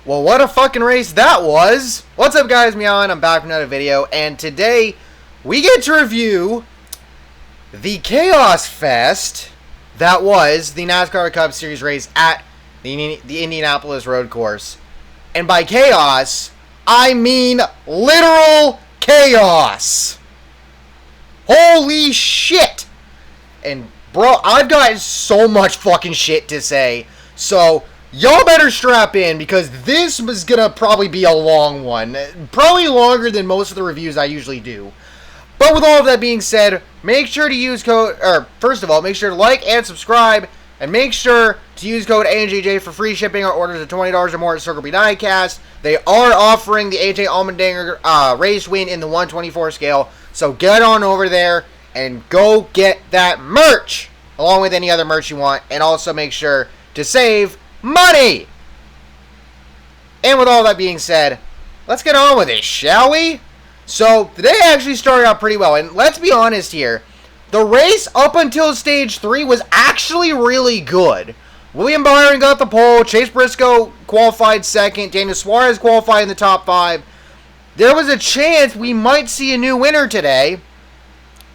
Well, what a fucking race that was! What's up, guys? Meow, and I'm back with another video, and today we get to review the Chaos Fest that was the NASCAR Cup Series race at the Indianapolis Road Course. And by chaos, I mean literal chaos! Holy shit! And bro, I've got so much fucking shit to say, so y'all better strap in, because this was gonna probably be a long one. Probably longer than most of the reviews I usually do. But with all of that being said, make sure to use code, or first of all, make sure to like and subscribe, and make sure to use code ANJJ for free shipping on orders of $20 or more at Circle B Diecast. They are offering the AJ Allmendinger race win in the 124 scale, so get on over there and go get that merch, along with any other merch you want, and also make sure to save money! And with all that being said, let's get on with it, shall we? So, today actually started out pretty well, and let's be honest here, the race up until stage 3 was actually really good. William Byron got the pole, Chase Briscoe qualified second, Daniel Suarez qualified in the top 5. There was a chance we might see a new winner today,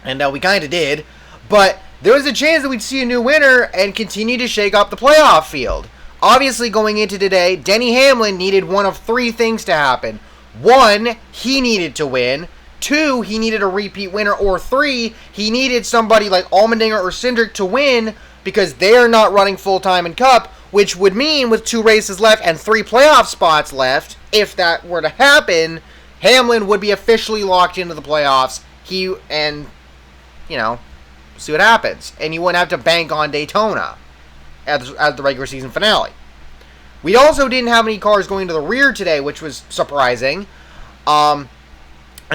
and we kind of did, but there was a chance that we'd see a new winner and continue to shake up the playoff field. Obviously, going into today, Denny Hamlin needed one of 3 things to happen. 1, he needed to win. 2, he needed a repeat winner. Or 3, he needed somebody like Allmendinger or Cindric to win, because they are not running full-time in Cup, which would mean with 2 races left and 3 playoff spots left, if that were to happen, Hamlin would be officially locked into the playoffs. See what happens. And you wouldn't have to bank on Daytona at the regular season finale. We also didn't have any cars going to the rear today, which was surprising. And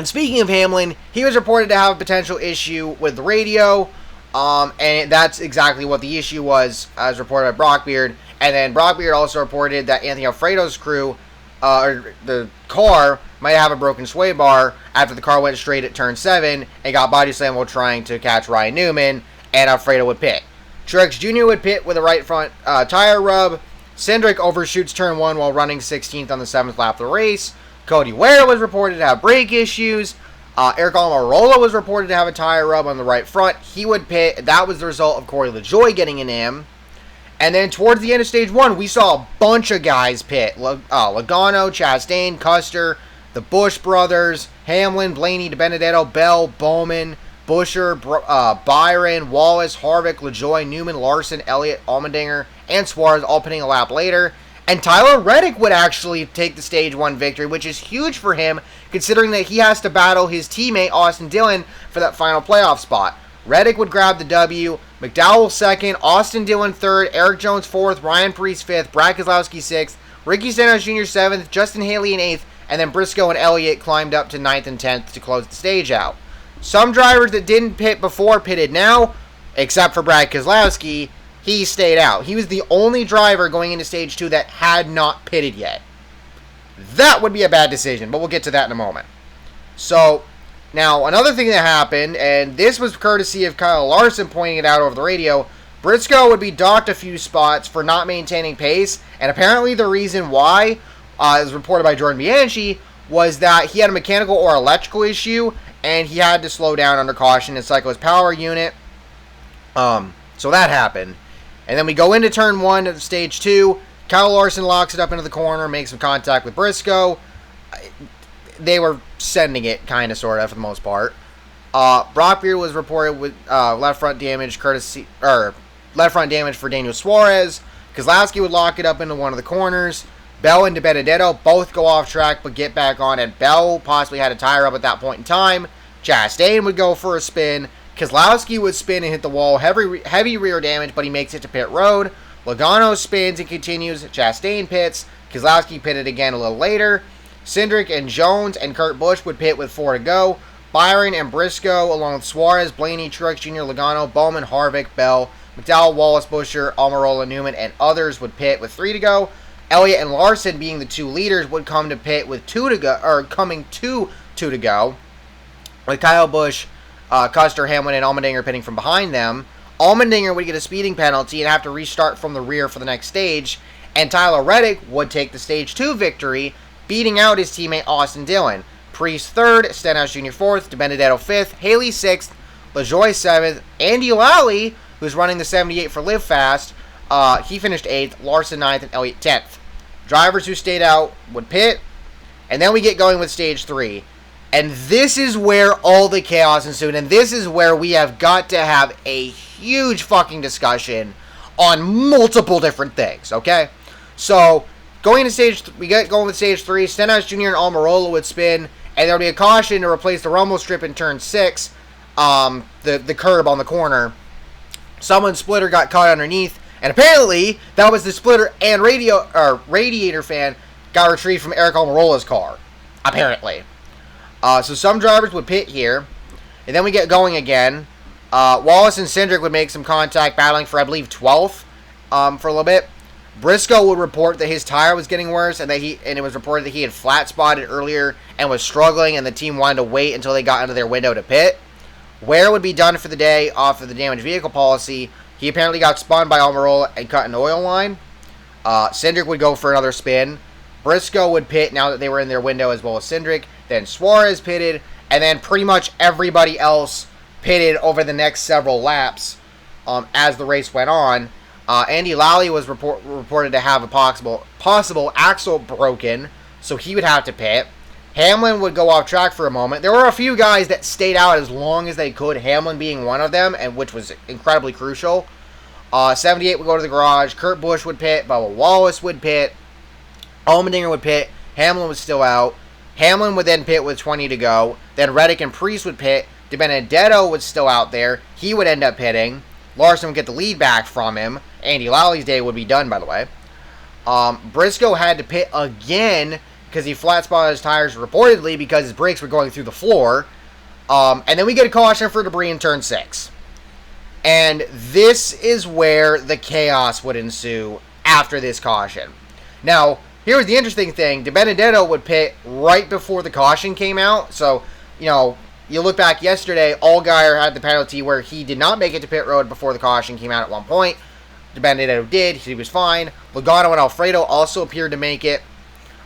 speaking of Hamlin, he was reported to have a potential issue with the radio. And that's exactly what the issue was, as reported by Brockbeard. And then Brockbeard also reported that Anthony Alfredo's crew, or the car, might have a broken sway bar after the car went straight at turn 7 and got body slammed while trying to catch Ryan Newman, and Alfredo would pit. Truex Jr. would pit with a right front tire rub. Cindric overshoots turn 1 while running 16th on the 7th lap of the race. Cody Ware was reported to have brake issues. Eric Almirola was reported to have a tire rub on the right front. He would pit. That was the result of Corey LaJoie getting in him. And then towards the end of stage 1, we saw a bunch of guys pit. Logano, Chastain, Custer, the Busch brothers, Hamlin, Blaney, DiBenedetto, Bell, Bowman, Buescher, Byron, Wallace, Harvick, LaJoie, Newman, Larson, Elliott, Allmendinger, and Suarez all pitting a lap later. And Tyler Reddick would actually take the stage 1 victory, which is huge for him, considering that he has to battle his teammate Austin Dillon for that final playoff spot. Reddick would grab the W, McDowell 2nd, Austin Dillon 3rd, Eric Jones 4th, Ryan Preece 5th, Brad Keselowski 6th, Ricky Stenhouse Jr. 7th, Justin Haley in 8th, and then Briscoe and Elliott climbed up to 9th and 10th to close the stage out. Some drivers that didn't pit before pitted now, except for Brad Keselowski. He stayed out. He was the only driver going into stage 2 that had not pitted yet. That would be a bad decision, but we'll get to that in a moment. So, now, another thing that happened, and this was courtesy of Kyle Larson pointing it out over the radio, Briscoe would be docked a few spots for not maintaining pace, and apparently the reason why, as reported by Jordan Bianchi, was that he had a mechanical or electrical issue, and he had to slow down under caution and cycle his power unit. So that happened. And then we go into turn 1 of stage 2. Kyle Larson locks it up into the corner, makes some contact with Briscoe. They were sending it, kind of, sort of, for the most part. Brockbeard was reported with left front damage for Daniel Suarez. Keselowski would lock it up into one of the corners. Bell and DiBenedetto both go off track but get back on, and Bell possibly had a tire up at that point in time. Chastain would go for a spin. Keselowski would spin and hit the wall. Heavy rear damage, but he makes it to pit road. Logano spins and continues. Chastain pits. Keselowski pitted again a little later. Cindric and Jones and Kurt Busch would pit with 4 to go. Byron and Briscoe, along with Suarez, Blaney, Truex Jr., Logano, Bowman, Harvick, Bell, McDowell, Wallace, Buescher, Almirola, Newman, and others would pit with 3 to go. Elliott and Larson, being the 2 leaders, would come to pit with 2 to go, or coming to 2 to go, with Kyle Busch, Custer, Hamlin, and Allmendinger pitting from behind them. Allmendinger would get a speeding penalty and have to restart from the rear for the next stage, And Tyler Reddick would take the Stage 2 victory, beating out his teammate Austin Dillon. Priest 3rd, Stenhouse Jr. 4th, DiBenedetto 5th, Haley 6th, LaJoie 7th, Andy Lally, who's running the 78 for Live Fast, he finished 8th, Larson 9th, and Elliott 10th. Drivers who stayed out would pit, and then we get going with Stage 3. And this is where all the chaos ensued, and this is where we have got to have a huge fucking discussion on multiple different things, okay? So, going with Stage 3, Stenhouse Jr. and Almirola would spin, and there would be a caution to replace the rumble strip in Turn 6, the curb on the corner. Someone's splitter got caught underneath, and apparently, that was the splitter and radiator fan got retrieved from Eric Almirola's car. Apparently. So some drivers would pit here, and then we get going again. Wallace and Cindric would make some contact, battling for, I believe, 12th for a little bit. Briscoe would report that his tire was getting worse, and it was reported that he had flat spotted earlier and was struggling, and the team wanted to wait until they got into their window to pit. Ware would be done for the day off of the damaged vehicle policy. He apparently got spun by Almirola and cut an oil line. Cindric would go for another spin. Briscoe would pit now that they were in their window, as well as Cindric. Then Suarez pitted, and then pretty much everybody else pitted over the next several laps as the race went on. Andy Lally was reported to have a possible axle broken, so he would have to pit. Hamlin would go off track for a moment. There were a few guys that stayed out as long as they could, Hamlin being one of them, and which was incredibly crucial. 78 would go to the garage. Kurt Busch would pit. Bubba Wallace would pit. Allmendinger would pit. Hamlin was still out. Hamlin would then pit with 20 to go. Then Reddick and Priest would pit. DiBenedetto was still out there. He would end up pitting. Larson would get the lead back from him. Andy Lally's day would be done, by the way. Briscoe had to pit again because he flat spotted his tires reportedly because his brakes were going through the floor. And then we get a caution for debris in Turn 6. And this is where the chaos would ensue after this caution. Now, here's the interesting thing. DiBenedetto would pit right before the caution came out. So, you look back yesterday, Allgaier had the penalty where he did not make it to pit road before the caution came out at one point. DiBenedetto did. He was fine. Logano and Alfredo also appeared to make it.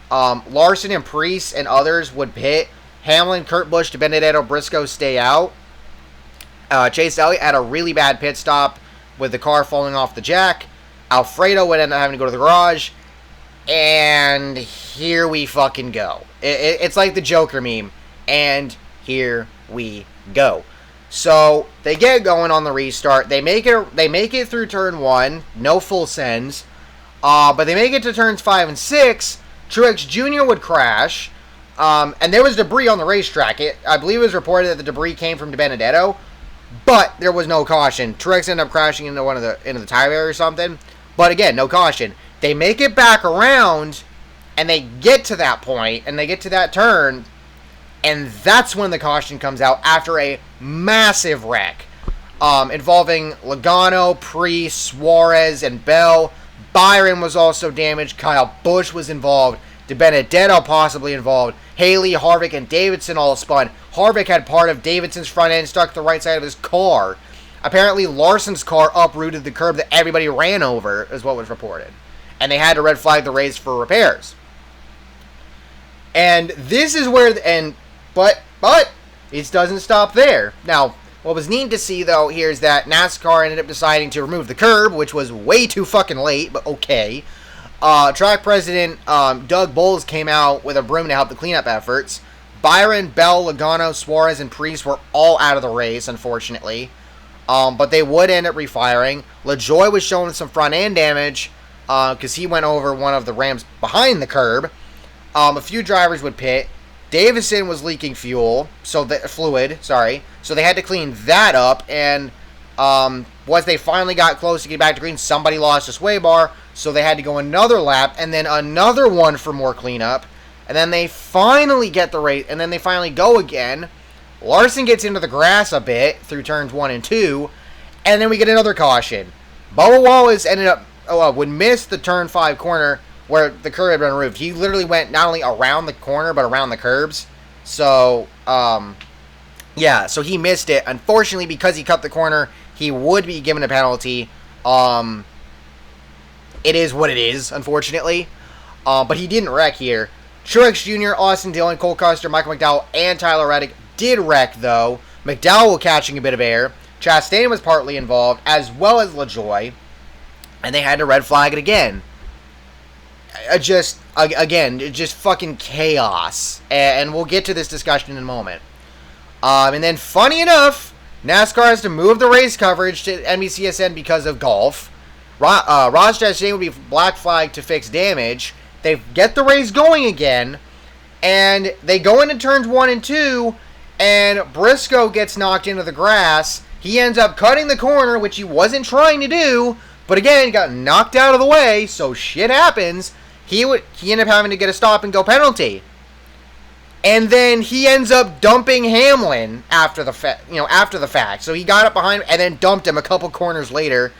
Larson and Priest and others would pit. Hamlin, Kurt Busch, DiBenedetto, Briscoe stay out. Chase Elliott had a really bad pit stop with the car falling off the jack. Alfredo would end up having to go to the garage. And here we fucking go. It's like the Joker meme. And here we go. So they get going on the restart. They make it through turn 1. No full sends. But they make it to turns 5 and 6. Truex Jr. would crash. And there was debris on the racetrack. I believe it was reported that the debris came from DiBenedetto. But there was no caution. Truex ended up crashing into the tire area or something. But again, no caution. They make it back around, and they get to that point, and they get to that turn, and that's when the caution comes out after a massive wreck involving Logano, Priest, Suarez, and Bell. Byron was also damaged. Kyle Busch was involved. DiBenedetto possibly involved. Haley, Harvick, and Davidson all spun. Harvick had part of Davidson's front end stuck to the right side of his car. Apparently, Larson's car uprooted the curb that everybody ran over, is what was reported. And they had to red flag the race for repairs. And this is where, but it doesn't stop there. Now, what was neat to see, though, here is that NASCAR ended up deciding to remove the curb, which was way too fucking late, but okay. Track president Doug Bowles came out with a broom to help the cleanup efforts. Byron, Bell, Logano, Suarez, and Priest were all out of the race, unfortunately. But they would end up refiring. LaJoie was showing some front end damage because he went over one of the Rams behind the curb. A few drivers would pit. Davison was leaking fluid, so they had to clean that up. And once they finally got close to get back to green, somebody lost a sway bar, so they had to go another lap and then another one for more cleanup. And then they finally get the race, and then they finally go again. Larson gets into the grass a bit through turns 1 and 2, and then we get another caution. Bubba Wallace would miss the turn 5 corner where the curb had been removed. He literally went not only around the corner, but around the curbs. So, so he missed it. Unfortunately, because he cut the corner, he would be given a penalty. it is what it is, unfortunately. But he didn't wreck here. Truex Jr., Austin Dillon, Cole Custer, Michael McDowell, and Tyler Reddick did wreck, though. McDowell catching a bit of air. Chastain was partly involved, as well as LaJoie. And they had to red flag it again. Just fucking chaos. And we'll get to this discussion in a moment. And then, funny enough, NASCAR has to move the race coverage to NBCSN because of golf. Ross Chastain would be black flagged to fix damage. They get the race going again. And they go into turns 1 and 2. And Briscoe gets knocked into the grass. He ends up cutting the corner, which he wasn't trying to do. But again, got knocked out of the way, so shit happens. He ended up having to get a stop and go penalty. And then he ends up dumping Hamlin after the fact. So he got up behind him and then dumped him a couple corners later,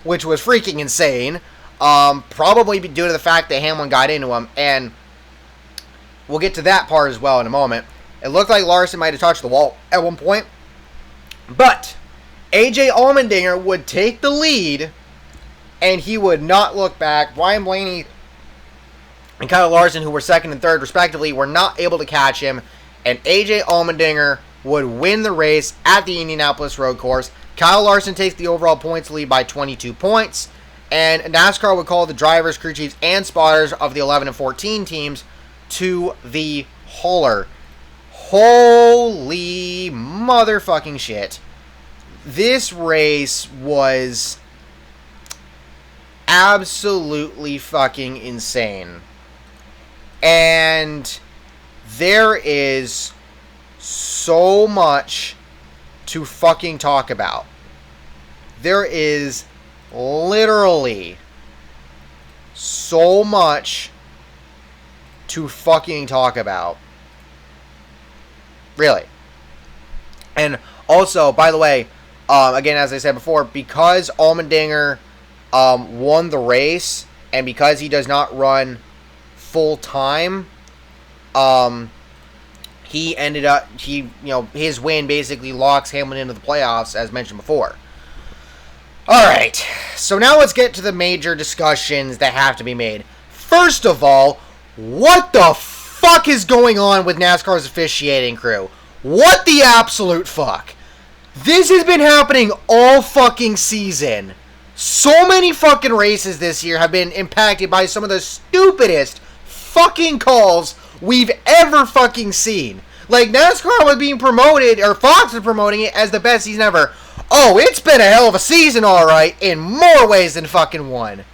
which was freaking insane. Probably due to the fact that Hamlin got into him, and we'll get to that part as well in a moment. It looked like Larson might have touched the wall at one point, but AJ Allmendinger would take the lead, and he would not look back. Brian Blaney and Kyle Larson, who were second and third respectively, were not able to catch him, and AJ Allmendinger would win the race at the Indianapolis Road Course. Kyle Larson takes the overall points lead by 22 points, and NASCAR would call the drivers, crew chiefs, and spotters of the 11 and 14 teams to the hauler. Holy motherfucking shit. This race was absolutely fucking insane. And there is so much to fucking talk about. There is literally so much to fucking talk about. Really. And also, by the way, again, as I said before, because Allmendinger won the race, and because he does not run full time, he ended up, his win basically locks Hamlin into the playoffs, as mentioned before. Alright, so now let's get to the major discussions that have to be made. First of all, what the fuck is going on with NASCAR's officiating crew? What the absolute fuck? This has been happening all fucking season. So many fucking races this year have been impacted by some of the stupidest fucking calls we've ever fucking seen. Like, NASCAR was being promoted, or Fox was promoting it as the best season ever. Oh, it's been a hell of a season, alright, in more ways than fucking one.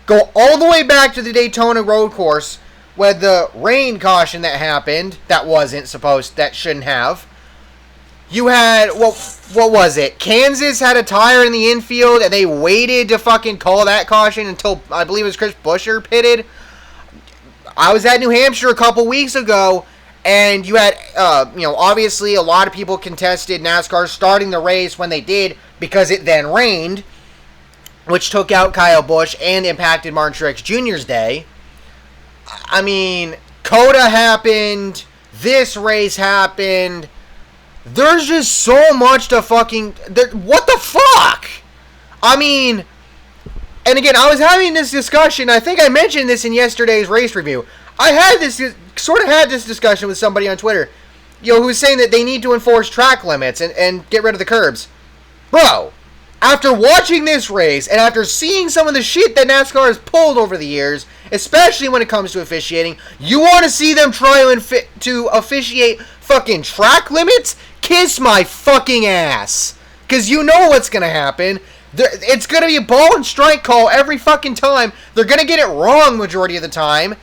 Go all the way back to the Daytona road course, where the rain caution that happened, that shouldn't have. You had, what was it? Kansas had a tire in the infield, and they waited to fucking call that caution until, I believe it was Chris Buescher pitted. I was at New Hampshire a couple weeks ago, and you had, obviously a lot of people contested NASCAR starting the race when they did, because it then rained, which took out Kyle Busch and impacted Martin Truex Jr.'s day. I mean, COTA happened, this race happened. There's just so much to fucking... What the fuck? I mean... And again, I was having this discussion. I think I mentioned this in yesterday's race review. I had this... Sort of had this discussion with somebody on Twitter. Who was saying that they need to enforce track limits and get rid of the curbs. Bro, after watching this race, and after seeing some of the shit that NASCAR has pulled over the years, especially when it comes to officiating, you want to see them try to officiate fucking track limits? Kiss my fucking ass. Because you know what's going to happen. It's going to be a ball and strike call every fucking time. They're going to get it wrong majority of the time.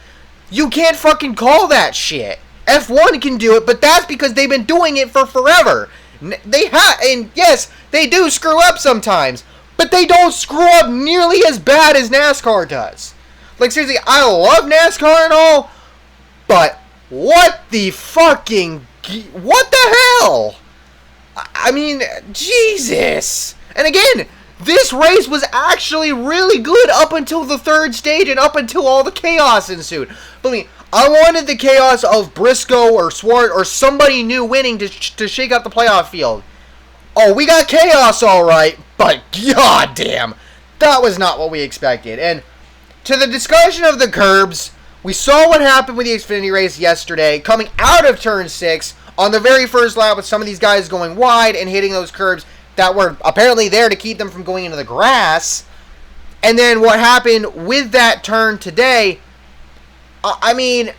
You can't fucking call that shit. F1 can do it, but that's because they've been doing it for forever. And yes, they do screw up sometimes, but they don't screw up nearly as bad as NASCAR does. Like, seriously, I love NASCAR and all, but what the hell? I mean, Jesus. And again, this race was actually really good up until the third stage and up until all the chaos ensued. Believe me, I wanted the chaos of Briscoe or Swart or somebody new winning to shake up the playoff field. Oh, we got chaos all right, but goddamn, that was not what we expected. And to the discussion of the curbs, we saw what happened with the Xfinity race yesterday, coming out of turn 6 on the very first lap with some of these guys going wide and hitting those curbs that were apparently there to keep them from going into the grass. And then what happened with that turn today, I mean,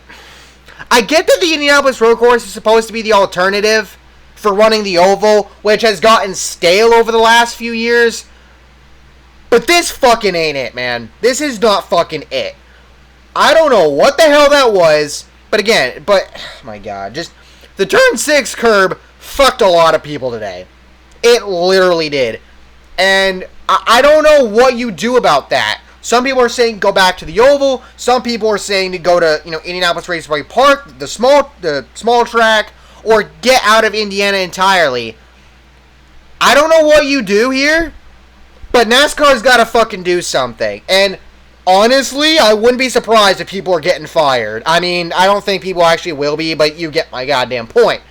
I get that the Indianapolis road course is supposed to be the alternative for running the oval, which has gotten stale over the last few years. But this fucking ain't it, man. This is not fucking it. I don't know what the hell that was, my God, just the turn 6 curb fucked a lot of people today. It literally did. And I don't know what you do about that. Some people are saying go back to the oval. Some people are saying to go to, Indianapolis Raceway Park, the small track, or get out of Indiana entirely. I don't know what you do here, but NASCAR's got to fucking do something. And honestly, I wouldn't be surprised if people are getting fired. I mean, I don't think people actually will be, but you get my goddamn point.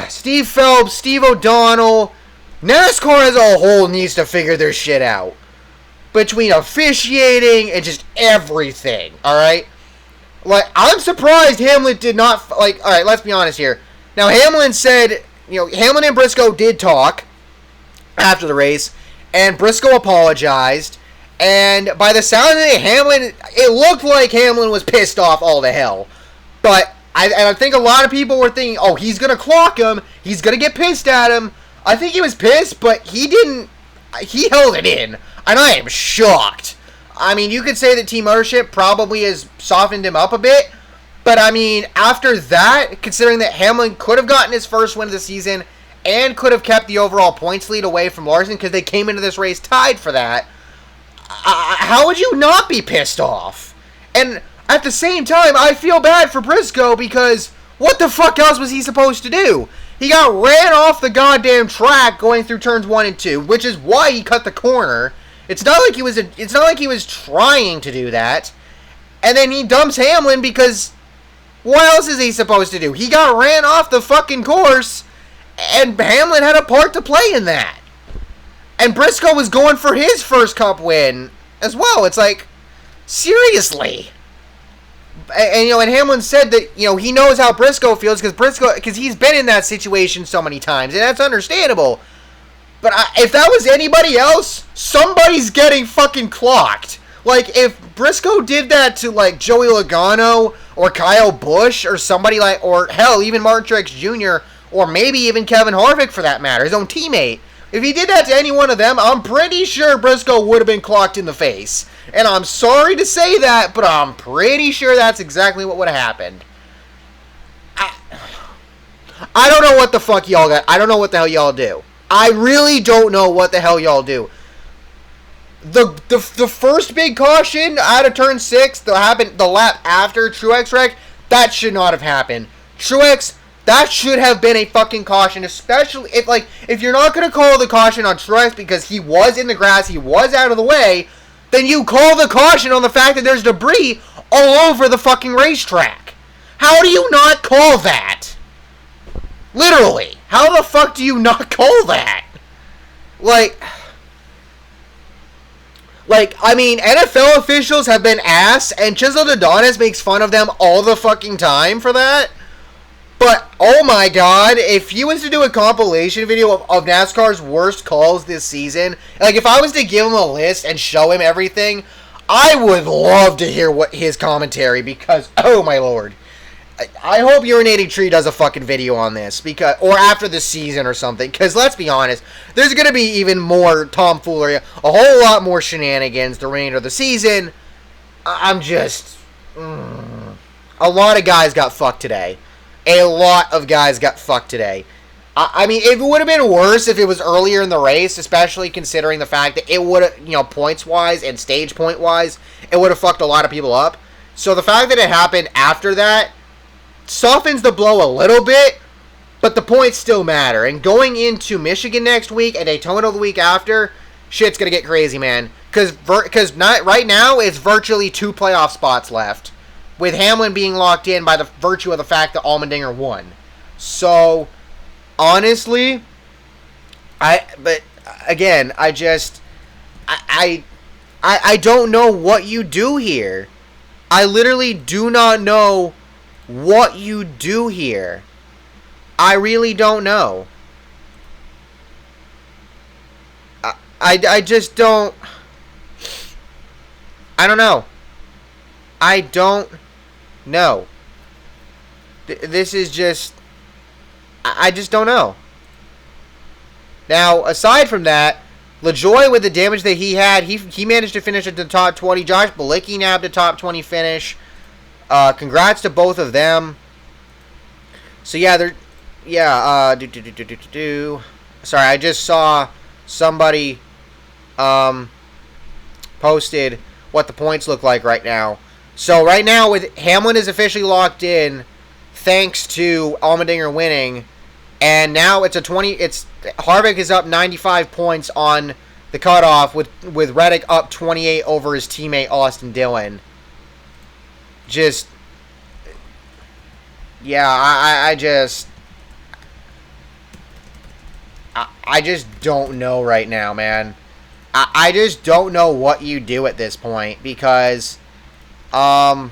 Steve Phelps, Steve O'Donnell, NASCAR as a whole needs to figure their shit out. Between officiating and just everything, alright? Like, I'm surprised Hamlin did not, alright, let's be honest here. Now, Hamlin said, Hamlin and Briscoe did talk after the race, and Briscoe apologized, and by the sound of it, it looked like Hamlin was pissed off all to hell. But, I think a lot of people were thinking, oh, he's gonna clock him, he's gonna get pissed at him. I think he was pissed, but he held it in. And I am shocked. I mean, you could say that team ownership probably has softened him up a bit. But, I mean, after that, considering that Hamlin could have gotten his first win of the season and could have kept the overall points lead away from Larson because they came into this race tied for that, how would you not be pissed off? And at the same time, I feel bad for Briscoe because what the fuck else was he supposed to do? He got ran off the goddamn track going through turns 1 and 2, which is why he cut the corner. It's not like he was trying to do that. And then he dumps Hamlin because what else is he supposed to do? He got ran off the fucking course, and Hamlin had a part to play in that. And Briscoe was going for his first Cup win as well. It's like, seriously. And Hamlin said that, he knows how Briscoe feels because he's been in that situation so many times, and that's understandable. But if that was anybody else, somebody's getting fucking clocked. Like, if Briscoe did that to, Joey Logano or Kyle Busch or somebody or hell, even Martin Truex Jr., or maybe even Kevin Harvick for that matter, his own teammate. If he did that to any one of them, I'm pretty sure Briscoe would have been clocked in the face. And I'm sorry to say that, but I'm pretty sure that's exactly what would have happened. I don't know what the fuck y'all got. I don't know what the hell y'all do. I really don't know what the hell y'all do. The first big caution out of turn 6 that happened the lap after Truex wreck, that should not have happened. Truex, that should have been a fucking caution, especially if you're not going to call the caution on Truex because he was in the grass, he was out of the way, then you call the caution on the fact that there's debris all over the fucking racetrack. How do you not call that? Literally. How the fuck do you not call that? I mean, NFL officials have been ass, and Chisel Adonis makes fun of them all the fucking time for that. But, oh my god, if he was to do a compilation video of NASCAR's worst calls this season, if I was to give him a list and show him everything, I would love to hear what his commentary, because, oh my lord. I hope Urinating Tree does a fucking video on this, or after the season or something, because let's be honest, there's going to be even more tomfoolery, a whole lot more shenanigans the remainder of the season. I'm just... A lot of guys got fucked today. A lot of guys got fucked today. I mean, it would have been worse if it was earlier in the race, especially considering the fact that it would have, points-wise and stage point-wise, it would have fucked a lot of people up. So the fact that it happened after that softens the blow a little bit, but the points still matter. And going into Michigan next week and Daytona the week after, shit's going to get crazy, man. Because right now, it's virtually 2 playoff spots left, with Hamlin being locked in by the virtue of the fact that Allmendinger won. So, honestly, I don't know what you do here. I literally do not know what you do here. I really don't know. I just don't... I don't know. I don't know. This is just... I just don't know. Now, aside from that, LaJoie, with the damage that he had, he managed to finish at the top 20. Josh Bilicki nabbed a top 20 finish. Congrats to both of them. So, yeah, they're... Yeah, Sorry, I just saw somebody posted what the points look like right now. So, right now, with Hamlin is officially locked in, thanks to Allmendinger winning, and now it's a 20... Harvick is up 95 points on the cutoff, with Reddick up 28 over his teammate Austin Dillon. Just... Yeah, I just don't know right now, man. I just don't know what you do at this point, because, yeah.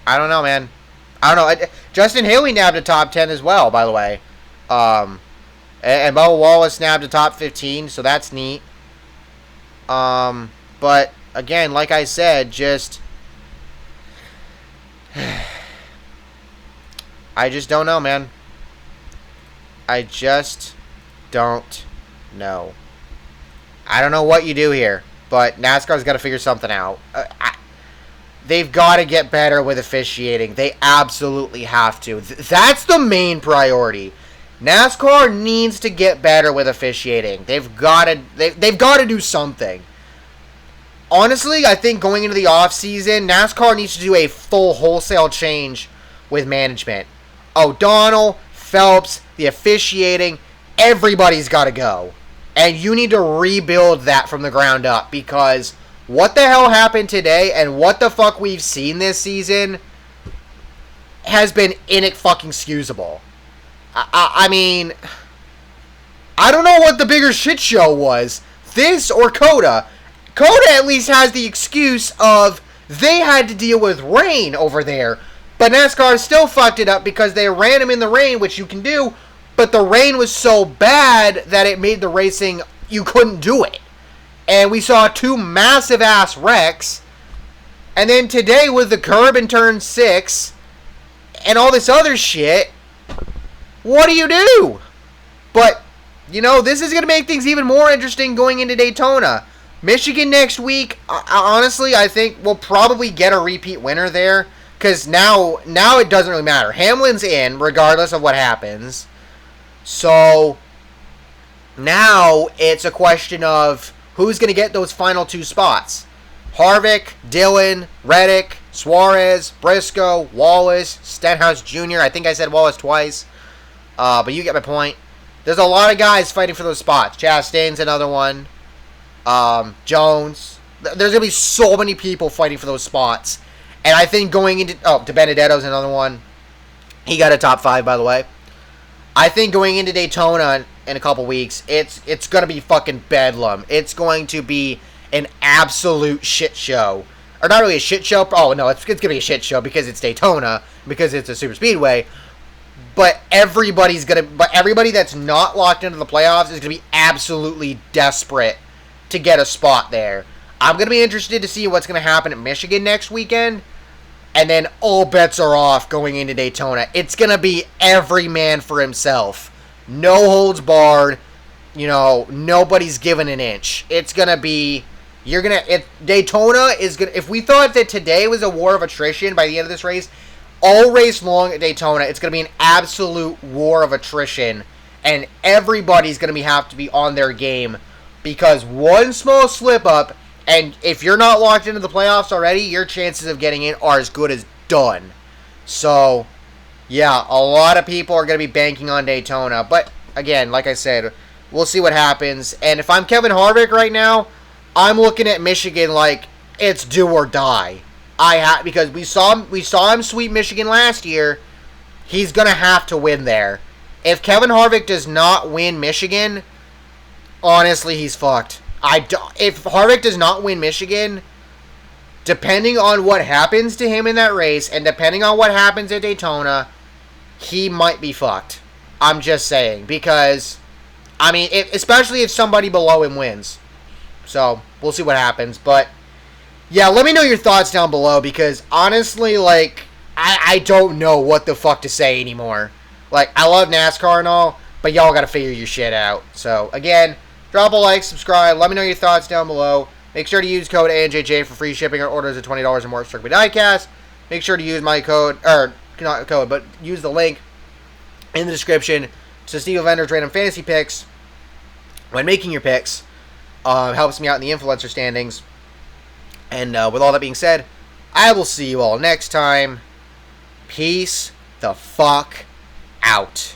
I don't know, man. I don't know. Justin Haley nabbed a top 10 as well, by the way. And Bubba Wallace nabbed a top 15, so that's neat. But, again, like I said, just... I just don't know, man. I just don't know. I don't know what you do here, but NASCAR's got to figure something out. They've got to get better with officiating. They absolutely have to. That's the main priority. NASCAR needs to get better with officiating. They've got to do something. Honestly, I think going into the offseason, NASCAR needs to do a full wholesale change with management. O'Donnell, Phelps, the officiating, everybody's got to go. And you need to rebuild that from the ground up, because what the hell happened today and what the fuck we've seen this season has been inexcusable. I mean, I don't know what the bigger shit show was, this or Coda. Coda at least has the excuse of they had to deal with rain over there, but NASCAR still fucked it up because they ran him in the rain, which you can do, but the rain was so bad that it made the racing, you couldn't do it. And we saw two massive ass wrecks, and then today with the curb in turn 6 and all this other shit, what do you do? But, you know, this is going to make things even more interesting going into Daytona. Michigan next week, honestly, I think we'll probably get a repeat winner there, because now it doesn't really matter. Hamlin's in, regardless of what happens. So, now it's a question of who's going to get those final 2 spots. Harvick, Dillon, Reddick, Suarez, Briscoe, Wallace, Stenhouse Jr. I think I said Wallace twice, but you get my point. There's a lot of guys fighting for those spots. Chastain's another one. Jones. There's going to be so many people fighting for those spots. And I think going into... Oh, DiBenedetto's another one. He got a top 5, by the way. I think going into Daytona in a couple weeks, it's going to be fucking bedlam. It's going to be an absolute shit show. Or not really a shit show. Oh, no, it's going to be a shit show because it's Daytona, because it's a super speedway. But everybody that's not locked into the playoffs is going to be absolutely desperate to get a spot there. I'm going to be interested to see what's going to happen at Michigan next weekend. And then all bets are off going into Daytona. It's going to be every man for himself. No holds barred. You know, nobody's giving an inch. It's going to be... Daytona is going to... If we thought that today was a war of attrition by the end of this race, all race long at Daytona, it's going to be an absolute war of attrition. And everybody's going to have to be on their game. Because one small slip up, and if you're not locked into the playoffs already, your chances of getting in are as good as done. So, yeah, a lot of people are going to be banking on Daytona. But, again, like I said, we'll see what happens. And if I'm Kevin Harvick right now, I'm looking at Michigan like it's do or die. Because we saw him sweep Michigan last year. He's going to have to win there. If Kevin Harvick does not win Michigan, honestly, he's fucked. If Harvick does not win Michigan, depending on what happens to him in that race, and depending on what happens at Daytona, he might be fucked. I'm just saying. Because, I mean, especially if somebody below him wins. So, we'll see what happens. But, yeah, let me know your thoughts down below. Because, honestly, like, I don't know what the fuck to say anymore. Like, I love NASCAR and all, but y'all gotta figure your shit out. So, again, drop a like, subscribe, let me know your thoughts down below. Make sure to use code ANJJ for free shipping on orders of $20 or more at Strictly Diecast. Make sure to use my code, or not code, but use the link in the description to Steve Vendor's random fantasy picks when making your picks. Helps me out in the influencer standings. And with all that being said, I will see you all next time. Peace the fuck out.